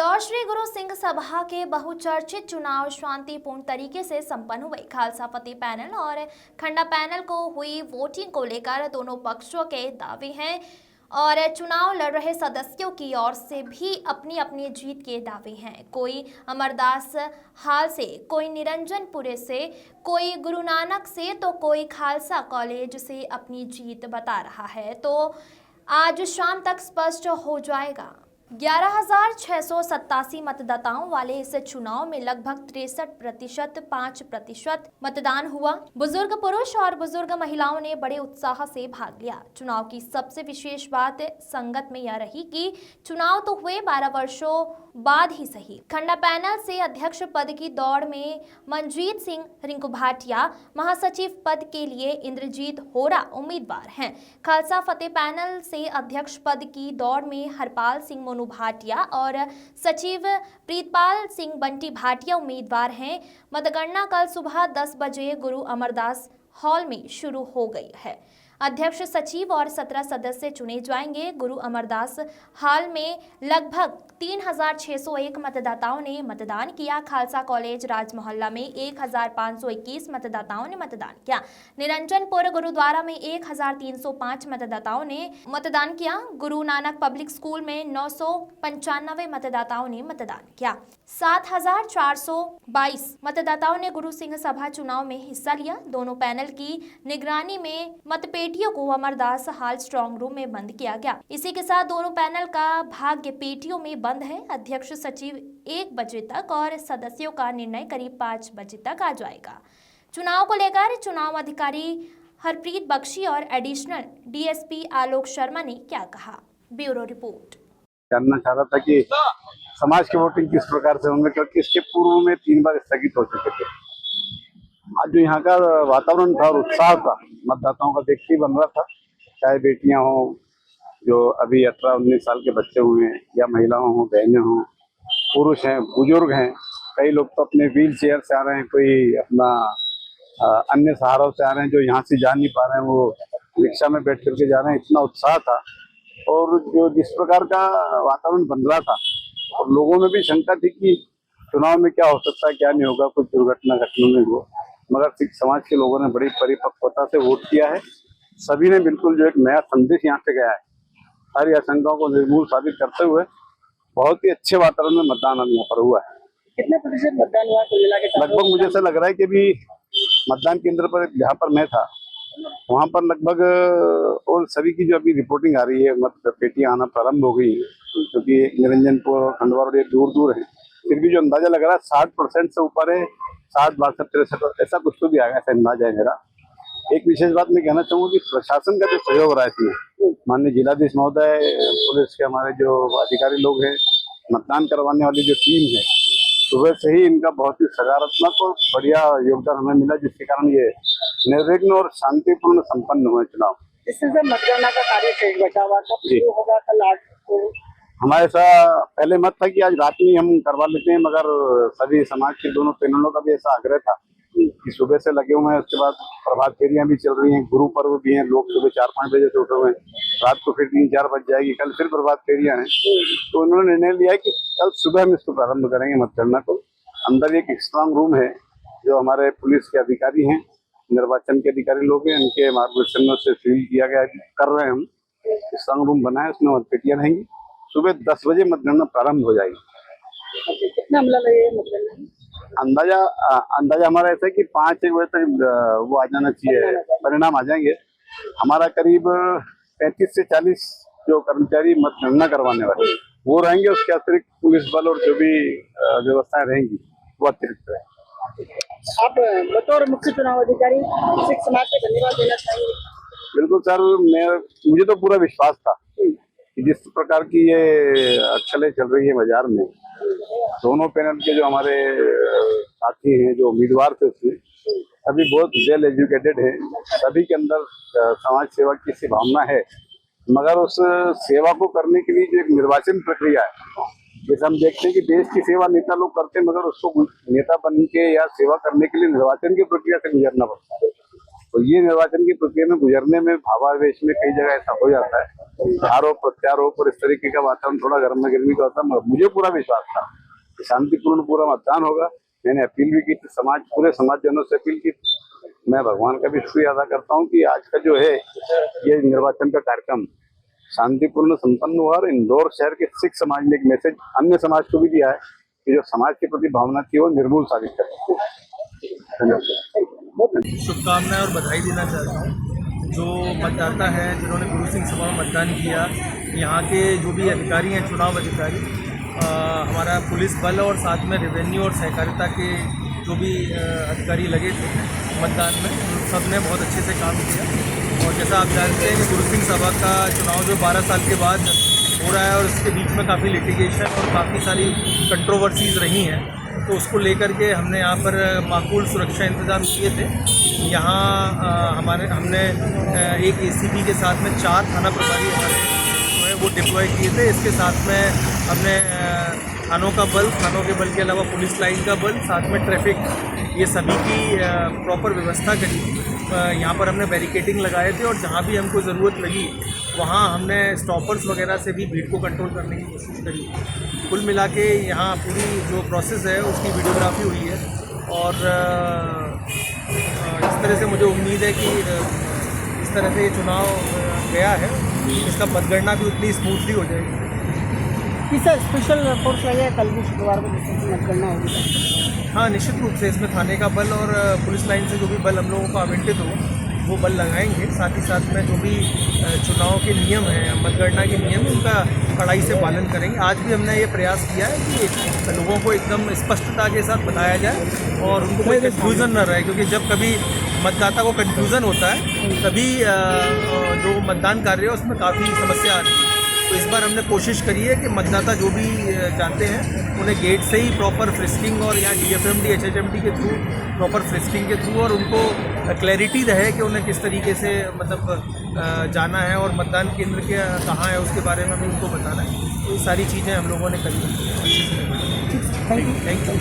इंदौर श्री गुरु सिंह सभा के बहुचर्चित चुनाव शांतिपूर्ण तरीके से संपन्न हुए। खालसा फतेह पैनल और खंडा पैनल को हुई वोटिंग को लेकर दोनों पक्षों के दावे हैं और चुनाव लड़ रहे सदस्यों की ओर से भी अपनी अपनी जीत के दावे हैं। कोई अमरदास हाल से, कोई निरंजनपुरे से, कोई गुरु नानक से तो कोई खालसा कॉलेज से अपनी जीत बता रहा है। तो आज शाम तक स्पष्ट हो जाएगा। 11,687 मतदाताओं वाले इस चुनाव में लगभग 63% 5% मतदान हुआ। बुजुर्ग पुरुष और बुजुर्ग महिलाओं ने बड़े उत्साह से भाग लिया। चुनाव की सबसे विशेष बात संगत में यह रही कि चुनाव तो हुए 12 वर्षों बाद ही सही। खंडा पैनल से अध्यक्ष पद की दौड़ में मनजीत सिंह रिंकू भाटिया, महासचिव पद के लिए इंद्रजीत होरा उम्मीदवार हैं। खालसा फतेह पैनल से अध्यक्ष पद की दौड़ में हरपाल सिंह मोनू भाटिया और सचिव प्रीतपाल सिंह बंटी भाटिया उम्मीदवार हैं। मतगणना कल सुबह 10 बजे गुरु अमरदास हॉल में शुरू हो गई है। अध्यक्ष, सचिव और 17 सदस्य चुने जाएंगे। गुरु अमरदास हाल में लगभग 3,601 मतदाताओं ने मतदान किया। खालसा कॉलेज राज मोहल्ला में 1,521 मतदाताओं ने मतदान किया। निरंजनपुर गुरुद्वारा में 1,305 मतदाताओं ने मतदान किया। गुरु नानक पब्लिक स्कूल में 995 मतदाताओं ने मतदान किया। 7,422 मतदाताओं ने गुरु सिंह सभा चुनाव में हिस्सा लिया। दोनों पैनल की निगरानी में मतपेटियों को अमरदास हाल स्ट्रांग रूम में बंद किया गया। इसी के साथ दोनों पैनल का भाग्य पेटियों में बंद है। अध्यक्ष, सचिव 1 बजे तक और सदस्यों का निर्णय करीब 5 बजे तक आ जाएगा। चुनाव को लेकर चुनाव अधिकारी हरप्रीत बख्शी और एडिशनल डीएसपी आलोक शर्मा ने क्या कहा, ब्यूरो रिपोर्ट। जानना चाह रहा था कि समाज की वोटिंग किस प्रकार से होंगे, क्योंकि इसके पूर्व में 3 बार स्थगित हो चुके थे। आज जो यहाँ का वातावरण था और उत्साह था मतदाताओं का देखते ही बन रहा था। चाहे बेटियां हों, जो अभी 18-19 साल के बच्चे हुए हैं, या महिलाओं हों, बहनें हों, पुरुष हैं, बुजुर्ग हैं। कई लोग तो अपने व्हील चेयर से आ रहे हैं, कोई अपना अन्य सहारों से आ रहे हैं, जो यहाँ से जा नहीं पा रहे हैं वो रिक्शा में बैठ करके जा रहे हैं। इतना उत्साह था और जो जिस प्रकार का वातावरण बन रहा था और लोगों में भी शंका थी कि चुनाव में क्या हो सकता है, क्या नहीं होगा, कुछ दुर्घटना घटना में हो, मगर सिख समाज के लोगों ने बड़ी परिपक्वता से वोट किया है। सभी ने बिल्कुल जो एक नया संदेश यहाँ से गया है, सारी आशंकाओं को निर्मूल साबित करते हुए बहुत ही अच्छे वातावरण में मतदान यहाँ पर हुआ है। कितने प्रतिशत मतदान हुआ कुल मिला के? लगभग मुझे ऐसा लग रहा है कि अभी मतदान केंद्र पर जहाँ पर मैं था वहाँ पर लगभग, और सभी की जो अभी रिपोर्टिंग आ रही है, मतलब पेटियां आना प्रारंभ हो गई है, क्योंकि निरंजनपुर और खंडवा दूर दूर है, फिर भी जो अंदाजा लग रहा है 60% से ऊपर है, 60, 62, 63 ऐसा कुछ तो भी आ गया, ऐसा अंदाजा है मेरा। एक विशेष बात मैं कहना चाहूँगा कि प्रशासन का जो सहयोग रहा है इसमें, माननीय जिलाधीश महोदय, पुलिस के हमारे जो अधिकारी लोग हैं, मतदान करवाने वाली जो टीम है, सुबह से ही इनका बहुत ही सकारात्मक और बढ़िया योगदान हमें मिला, जिसके कारण ये निर्विघ्न और शांतिपूर्ण संपन्न हुए चुनाव। इससे मतगणना का कार्य शेष बचा हुआ था, शुरू होगा कल 8 को। हमारे ऐसा पहले मत था कि आज रात में हम करवा लेते हैं, मगर सभी समाज के दोनों पैनलों का भी ऐसा आग्रह था कि सुबह से लगे हुए हैं। उसके बाद प्रभात फेरियां भी चल रही हैं, गुरु पर्व भी हैं, लोग सुबह 4-5 बजे से उठे हुए हैं, रात को फिर 3-4 बज जाएगी, कल फिर प्रभात फेरियां हैं। तो उन्होंने निर्णय लिया है कि कल सुबह हम इसको प्रारंभ करेंगे मतगणना को। अंदर एक स्ट्रांग रूम है जो हमारे पुलिस के अधिकारी हैं, निर्वाचन के अधिकारी लोग हैं, उनके मार्गदर्शन में से सील किया गया कर रहे हैं हम। स्ट्रांग रूम बना है, उसमें मतपेटियां रहेंगी। सुबह 10 बजे मतगणना प्रारंभ हो जाएगी। कितना अमला लगेगा मतगणना? अंदाजा हमारा ऐसा है कि 5-1 बजे तक वो आ जाना चाहिए, परिणाम आ जाएंगे। हमारा करीब 35 से 40 जो कर्मचारी मतगणना करवाने वाले वो रहेंगे, उसके अतिरिक्त पुलिस बल और जो भी व्यवस्थाएं रहेंगी वो अतिरिक्त रहेंगी। आप बतौर मुख्य चुनाव अधिकारी सिख समाज को धन्यवाद देना चाहेंगे? बिल्कुल सर, मुझे तो पूरा विश्वास था कि जिस प्रकार की ये अटकलें चल रही है बाजार में, दोनों पैनल के जो हमारे साथी हैं, जो उम्मीदवार थे उसमें सभी बहुत वेल एजुकेटेड हैं, सभी के अंदर समाज सेवा की सी भावना है, मगर उस सेवा को करने के लिए जो एक निर्वाचन प्रक्रिया है, जैसे हम देखते हैं कि देश की सेवा नेता लोग करते हैं, मगर उसको नेता बन के या सेवा करने के लिए निर्वाचन की प्रक्रिया से गुजरना पड़ता है। तो ये निर्वाचन की प्रक्रिया में गुजरने में भावावेश में कई जगह ऐसा हो जाता है आरोप प्रत्यारोप और इस तरीके का वातावरण थोड़ा गर्मा गर्मी का होता, मगर मुझे पूरा विश्वास था कि शांतिपूर्ण पूरा मतदान होगा। मैंने अपील भी की थी, पूरे समाज जनों से अपील की थी। मैं भगवान का भी शुक्रिया अदा करता हूँ कि आज का जो है ये निर्वाचन का कार्यक्रम शांतिपूर्ण संपन्न हुआ और इंदौर शहर के सिख समाज ने एक मैसेज अन्य समाज को भी दिया है कि जो समाज के प्रति भावना थी वो निर्मूल साबित कर। धन्यवाद। शुभकामनाएं और बधाई देना चाहता हूँ जो मतदाता है जिन्होंने गुरु सिंह सभा में मतदान किया। यहाँ के जो भी अधिकारी हैं, चुनाव अधिकारी, हमारा पुलिस बल और साथ में रेवेन्यू और सहकारिता के जो भी अधिकारी लगे थे मतदान में, सब ने बहुत अच्छे से काम किया। और जैसा आप जानते हैं कि गुरु सिंह सभा का चुनाव जो 12 साल के बाद हो रहा है और इसके बीच में काफ़ी लिटिगेशन और काफ़ी सारी कंट्रोवर्सीज़ रही हैं, तो उसको लेकर के हमने यहाँ पर माकूल सुरक्षा इंतज़ाम किए थे। यहाँ हमने एक ACP के साथ में 4 थाना प्रभारी हमारे जो है वो डिप्लॉय किए थे। इसके साथ में हमने थानों का बल, थानों के बल के अलावा पुलिस लाइन का बल, साथ में ट्रैफिक, ये सभी की प्रॉपर व्यवस्था करी। यहाँ पर हमने बैरिकेडिंग लगाए थे और जहाँ भी हमको ज़रूरत लगी वहाँ हमने स्टॉपर्स वगैरह से भी भीड़ को कंट्रोल करने की कोशिश करी। कुल मिला के यहाँ पूरी जो प्रोसेस है उसकी वीडियोग्राफी हुई है और इस तरह से मुझे उम्मीद है कि इस तरह से ये चुनाव गया है, इसका मतगणना भी उतनी स्मूथली हो जाएगी। किस स्पेशल फोर्स लगे कल भी शुक्रवार को जिससे मतगणना होगी? हाँ, निश्चित रूप से इसमें थाने का बल और पुलिस लाइन से जो भी बल हम लोगों को आवंटित हो वो बल लगाएंगे। साथ ही साथ में जो भी चुनाव के नियम हैं, मतगणना के नियम हैं, उनका कड़ाई से पालन करेंगे। आज भी हमने ये प्रयास किया है कि लोगों को एकदम स्पष्टता के साथ बताया जाए और उनको कोई कन्फ्यूज़न न रहे, क्योंकि जब कभी मतदाता को कन्फ्यूज़न होता है तभी जो मतदान कार्य है उसमें काफ़ी समस्या आती है। तो इस बार हमने कोशिश करी है कि मतदाता जो भी चाहते हैं उन्हें गेट से ही प्रॉपर फ्रिस्किंग और यहाँ DFMD HHMD के थ्रू प्रॉपर फ्रिस्किंग के थ्रू और उनको क्लैरिटी रहे कि उन्हें किस तरीके से मतलब जाना है और मतदान केंद्र के कहाँ है उसके बारे में भी उनको बताना है। तो ये सारी चीज़ें हम लोगों ने करी। Thank you.